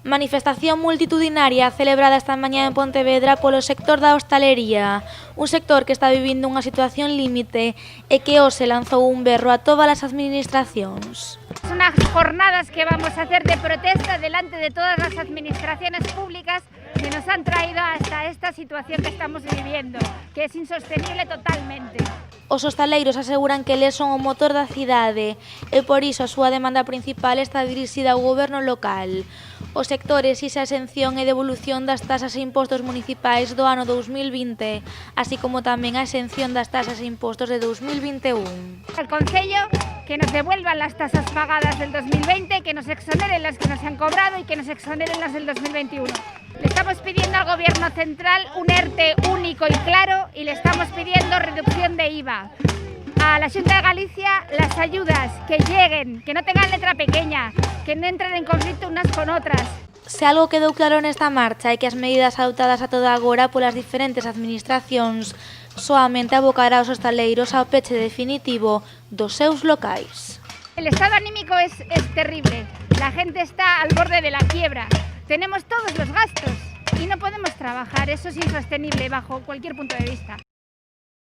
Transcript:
Manifestación multitudinaria celebrada esta mañá en Pontevedra polo sector da hostalería, un sector que está vivindo unha situación límite e que hoxe lanzou un berro a todas as administracións. Son unas jornadas que vamos a hacer de protesta delante de todas las administraciones públicas que nos han traído hasta esta situación que estamos viviendo, que es insostenible totalmente. Os hostaleiros aseguran que eles son o motor da cidade e por iso a súa demanda principal está dirixida ao goberno local. O sector exixe a exención e devolución das tasas e impostos municipais do ano 2020, así como tamén a exención das tasas e impostos de 2021. El Concello que nos devuelvan las tasas pagadas del 2020, que nos exoneren las que nos han cobrado y que nos exoneren las del 2021. Le estamos pidiendo al Gobierno central un ERTE único y claro y le estamos pidiendo reducción de IVA. A la Xunta de Galicia las ayudas que lleguen, que no tengan letra pequeña, que no entren en conflicto unas con otras. Se algo quedou claro nesta marcha é que as medidas adoptadas a toda agora polas diferentes administracións soamente abocará os hostaleiros ao peche definitivo dos seus locais. El estado anímico es terrible, la gente está al borde de la quiebra, tenemos todos los gastos y no podemos trabajar, eso es insostenible bajo cualquier punto de vista.